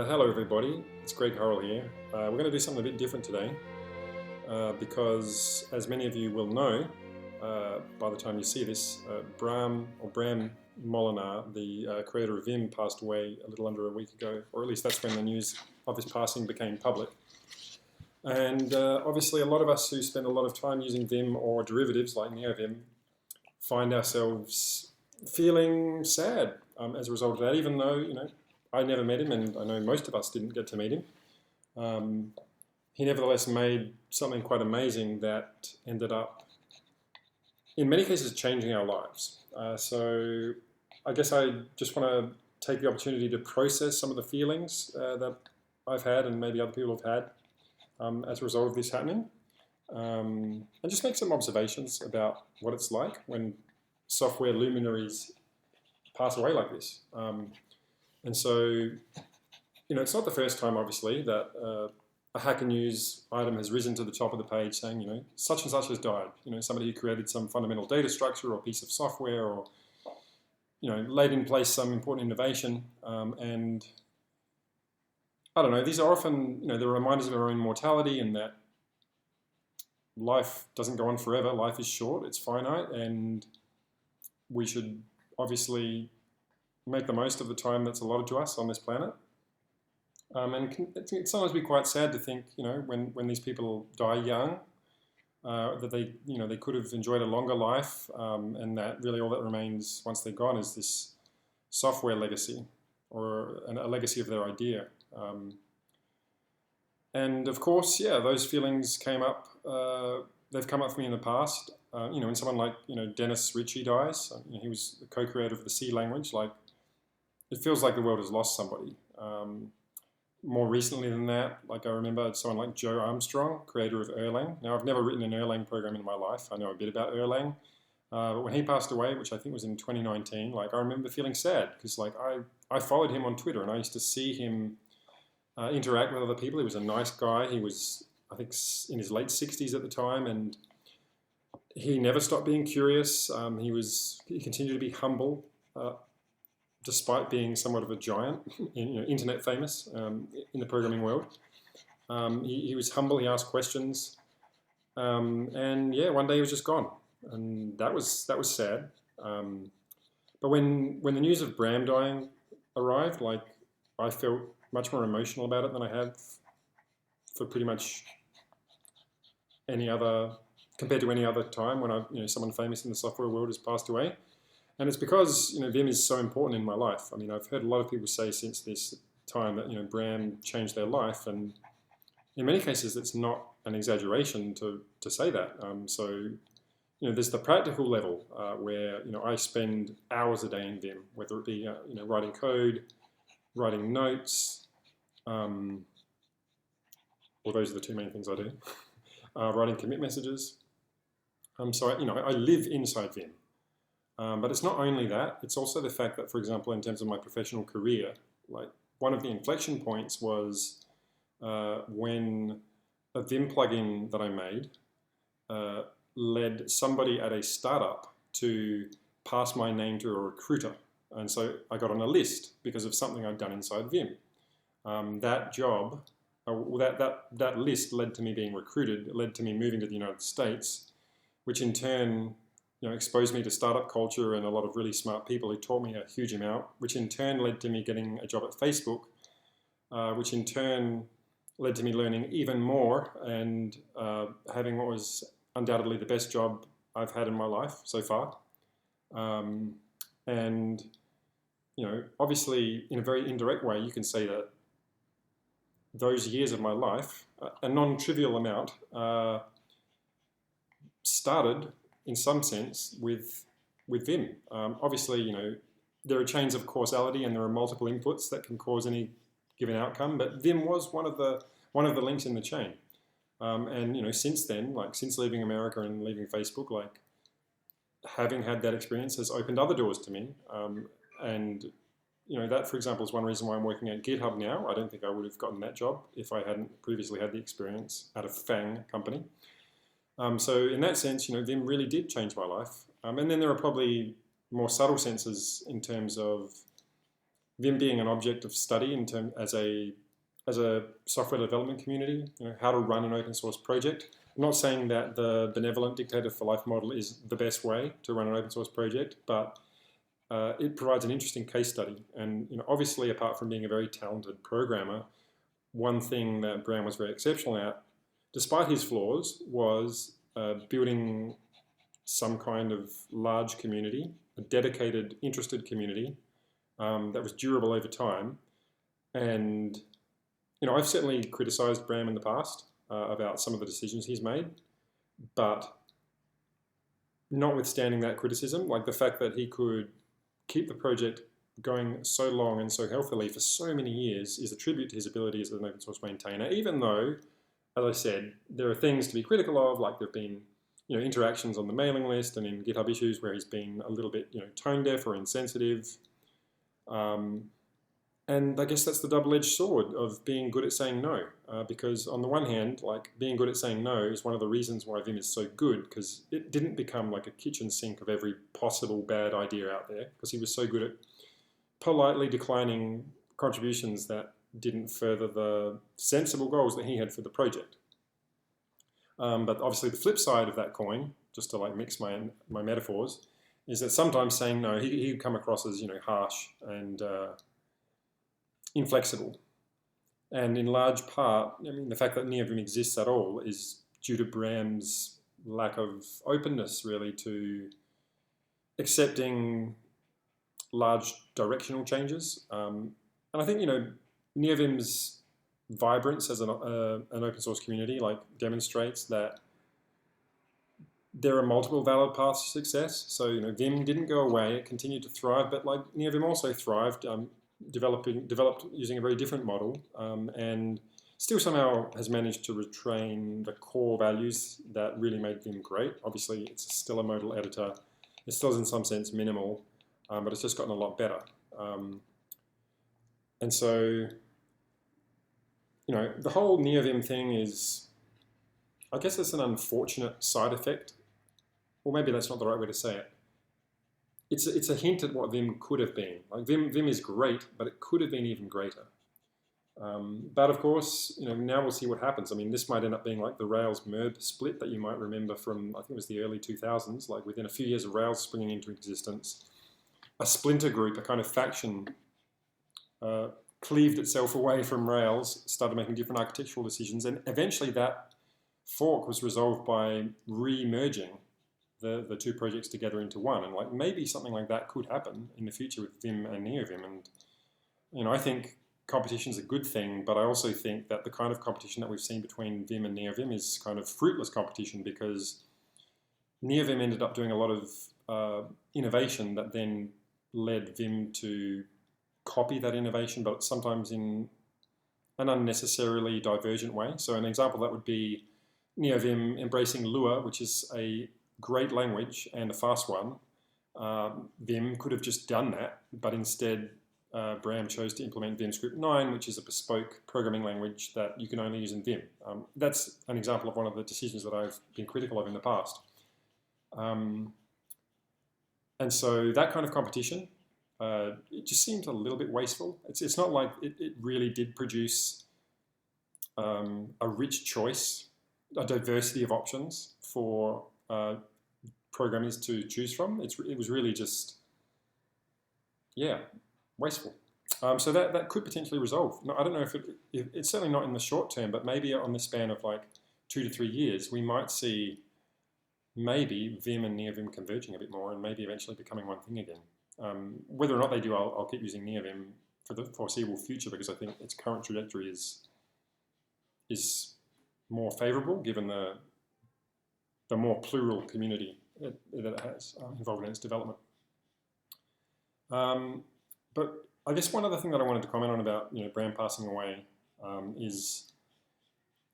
Hello everybody, it's Greg Hurrell here. We're going to do something a bit different today because, as many of you will know, by the time you see this, Bram Moolenaar, the creator of Vim, passed away a little under a week ago, or at least that's when the news of his passing became public. And obviously a lot of us who spend a lot of time using Vim or derivatives like Neovim find ourselves feeling sad as a result of that, even though, I never met him, and I know most of us didn't get to meet him. He nevertheless made something quite amazing that ended up, in many cases, changing our lives. So I guess I just want to take the opportunity to process some of the feelings that I've had and maybe other people have had as a result of this happening, and just make some observations about what it's like when software luminaries pass away like this. And so, it's not the first time, obviously, that a Hacker News item has risen to the top of the page saying, such and such has died. Somebody who created some fundamental data structure or piece of software or, laid in place some important innovation. And I don't know, these are often, they're reminders of our own mortality and that life doesn't go on forever. Life is short, it's finite, and we should obviously make the most of the time that's allotted to us on this planet. And it can sometimes be quite sad to think, when these people die young, that they could have enjoyed a longer life, and that really all that remains once they're gone is this software legacy or a legacy of their idea. And of course, those feelings came up. They've come up for me in the past. When someone like Dennis Ritchie dies, he was the co-creator of the C language. It feels like the world has lost somebody. More recently than that, I remember someone like Joe Armstrong, creator of Erlang. Now, I've never written an Erlang program in my life. I know a bit about Erlang. But when he passed away, which I think was in 2019, I remember feeling sad because I followed him on Twitter and I used to see him interact with other people. He was a nice guy. He was, I think, in his late 60s at the time, and he never stopped being curious. He continued to be humble, despite being somewhat of a giant, internet famous in the programming world. He was humble, he asked questions, and one day he was just gone. And that was sad. But when the news of Bram dying arrived, I felt much more emotional about it than I had for pretty much compared to any other time when someone famous in the software world has passed away. And it's because Vim is so important in my life. I've heard a lot of people say since this time that Bram changed their life, and in many cases it's not an exaggeration to say that. So there's the practical level where I spend hours a day in Vim, whether it be writing code, writing notes, well, those are the two main things I do. Writing commit messages. So I live inside Vim. But it's not only that, it's also the fact that, for example, in terms of my professional career, one of the inflection points was when a Vim plugin that I made led somebody at a startup to pass my name to a recruiter. And so I got on a list because of something I'd done inside Vim. That job, that list led to me being recruited, it led to me moving to the United States, which in turn exposed me to startup culture and a lot of really smart people who taught me a huge amount, which in turn led to me getting a job at Facebook, which in turn led to me learning even more and having what was undoubtedly the best job I've had in my life so far. And, obviously in a very indirect way, you can say that those years of my life, a non-trivial amount, started in some sense with Vim. Obviously, there are chains of causality and there are multiple inputs that can cause any given outcome, but Vim was one of the links in the chain. And since then, since leaving America and leaving Facebook, having had that experience has opened other doors to me. And that, for example, is one reason why I'm working at GitHub now. I don't think I would have gotten that job if I hadn't previously had the experience at a FANG company. So in that sense, Vim really did change my life. And then there are probably more subtle senses in terms of Vim being an object of study as a software development community, how to run an open source project. I'm not saying that the Benevolent Dictator for Life model is the best way to run an open source project, but it provides an interesting case study. And obviously, apart from being a very talented programmer, one thing that Bram was very exceptional at, despite his flaws, was building some kind of large community, a dedicated, interested community that was durable over time. And I've certainly criticised Bram in the past about some of the decisions he's made, but notwithstanding that criticism, like the fact that he could keep the project going so long and so healthily for so many years is a tribute to his ability as an open source maintainer, even though, as I said, there are things to be critical of, like there have been interactions on the mailing list and in GitHub issues where he's been a little bit tone deaf or insensitive. And I guess that's the double-edged sword of being good at saying no, because on the one hand, like being good at saying no is one of the reasons why Vim is so good, because it didn't become like a kitchen sink of every possible bad idea out there, because he was so good at politely declining contributions that didn't further the sensible goals that he had for the project. But obviously the flip side of that coin, just to like mix my metaphors, is that sometimes saying no, he'd come across as harsh and inflexible. And in large part, the fact that Neovim exists at all is due to Bram's lack of openness, really, to accepting large directional changes. And I think, Neovim's vibrance as an open source community demonstrates that there are multiple valid paths to success. So, Vim didn't go away, it continued to thrive, but Neovim also thrived, developed using a very different model, and still somehow has managed to retain the core values that really made Vim great. Obviously, it's still a modal editor. It still is in some sense minimal, but it's just gotten a lot better. And so, the whole Neovim thing is, I guess it's an unfortunate side effect, or maybe that's not the right way to say it. It's a hint at what Vim could have been. Like Vim is great, but it could have been even greater. But of course, now we'll see what happens. I mean, this might end up being like the Rails MERB split that you might remember from, I think it was the early 2000s, like within a few years of Rails springing into existence. A splinter group, a kind of faction, cleaved itself away from Rails, started making different architectural decisions, and eventually that fork was resolved by re-merging the two projects together into one. And maybe something like that could happen in the future with Vim and Neovim. And I think competition's a good thing, but I also think that the kind of competition that we've seen between Vim and Neovim is kind of fruitless competition, because Neovim ended up doing a lot of innovation that then led Vim to copy that innovation, but sometimes in an unnecessarily divergent way. So an example that would be Neovim embracing Lua, which is a great language and a fast one. Vim could have just done that, but instead Bram chose to implement Vim Script 9, which is a bespoke programming language that you can only use in Vim. That's an example of one of the decisions that I've been critical of in the past. And so that kind of competition, it just seemed a little bit wasteful. It's not like it really did produce a rich choice, a diversity of options for programmers to choose from. It was really just, wasteful. So that could potentially resolve. No, I don't know if it's certainly not in the short term, but maybe on the span of 2 to 3 years, we might see maybe Vim and Neovim converging a bit more and maybe eventually becoming one thing again. Whether or not they do, I'll keep using Neovim for the foreseeable future, because I think its current trajectory is more favourable given the more plural community that it has involved in its development. But I guess one other thing that I wanted to comment on about Bram passing away is,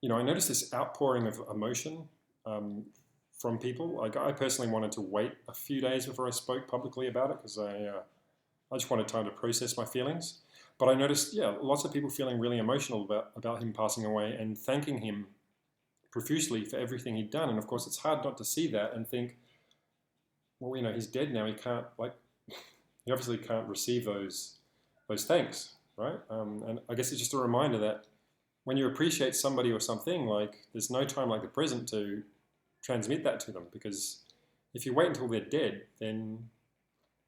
I noticed this outpouring of emotion from people. I personally wanted to wait a few days before I spoke publicly about it, because I just wanted time to process my feelings. But I noticed, lots of people feeling really emotional about him passing away and thanking him profusely for everything he'd done. And of course, it's hard not to see that and think, well, he's dead now. He can't, he obviously can't receive those those thanks, right? And I guess it's just a reminder that when you appreciate somebody or something, like there's no time like the present to transmit that to them, because if you wait until they're dead, then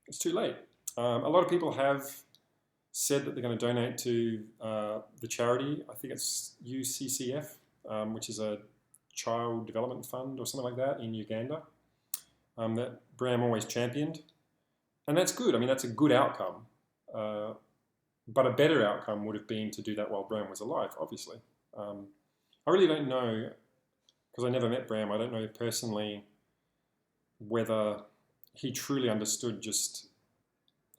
it's too late. A lot of people have said that they're going to donate to the charity. I think it's UCCF, which is a child development fund or something like that in Uganda, that Bram always championed. And that's good. I mean, that's a good outcome. But a better outcome would have been to do that while Bram was alive, obviously. I really don't know, because I never met Bram, I don't know personally whether he truly understood just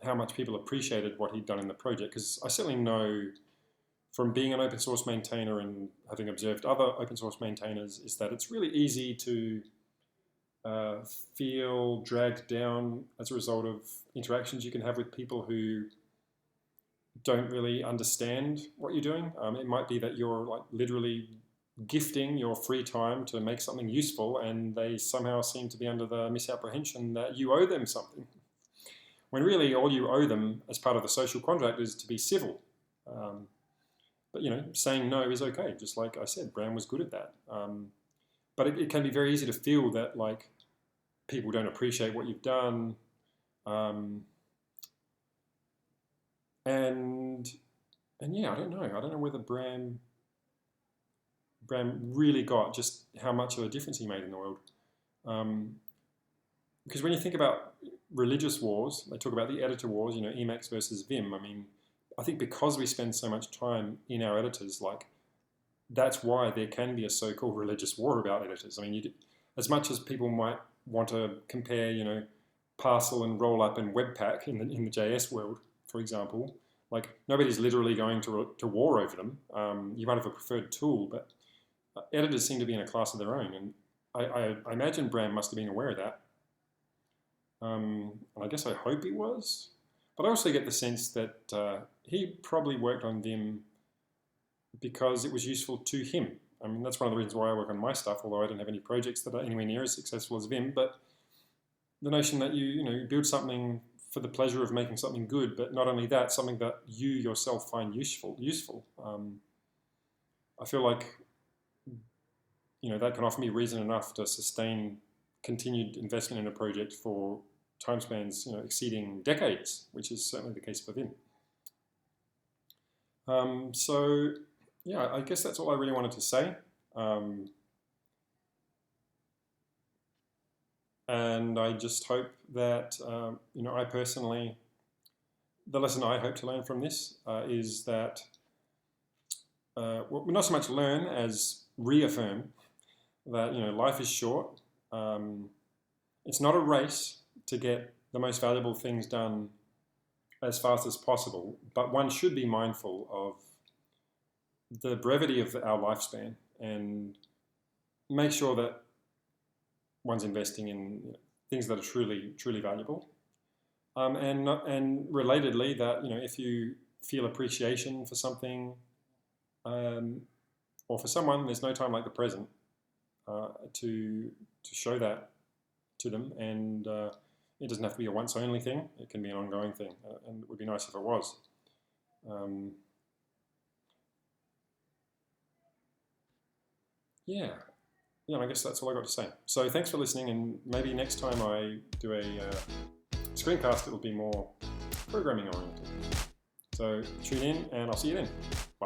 how much people appreciated what he'd done in the project, because I certainly know from being an open source maintainer and having observed other open source maintainers is that it's really easy to feel dragged down as a result of interactions you can have with people who don't really understand what you're doing. It might be that you're like literally gifting your free time to make something useful, and they somehow seem to be under the misapprehension that you owe them something, when really all you owe them as part of the social contract is to be civil. But saying no is okay. Just like I said, Bram was good at that. But it can be very easy to feel that like people don't appreciate what you've done. And yeah, I don't know whether Bram really got just how much of a difference he made in the world. Because when you think about religious wars, they talk about the editor wars, Emacs versus Vim. I mean, I think because we spend so much time in our editors, like that's why there can be a so-called religious war about editors. I mean, as much as people might want to compare, Parcel and Rollup and Webpack in the JS world, for example, like nobody's literally going to war over them. You might have a preferred tool, but editors seem to be in a class of their own, and I imagine Bram must have been aware of that. And I guess I hope he was, but I also get the sense that he probably worked on Vim because it was useful to him. I mean, that's one of the reasons why I work on my stuff, although I don't have any projects that are anywhere near as successful as Vim. But the notion that you build something for the pleasure of making something good, but not only that, something that you yourself find useful. I feel like that can often be reason enough to sustain continued investment in a project for time spans exceeding decades, which is certainly the case for Vim. So yeah, I guess that's all I really wanted to say. And I just hope that, I personally, the lesson I hope to learn from this is that, well, not so much learn as reaffirm that, life is short. It's not a race to get the most valuable things done as fast as possible, but one should be mindful of the brevity of our lifespan and make sure that one's investing in things that are truly, truly valuable. And relatedly, that if you feel appreciation for something or for someone, there's no time like the present to show that to them. And it doesn't have to be a once-only thing. It can be an ongoing thing, and it would be nice if it was. Yeah, I guess that's all I got to say. So thanks for listening, and maybe next time I do a screencast, it'll be more programming oriented. So tune in, and I'll see you then. Bye.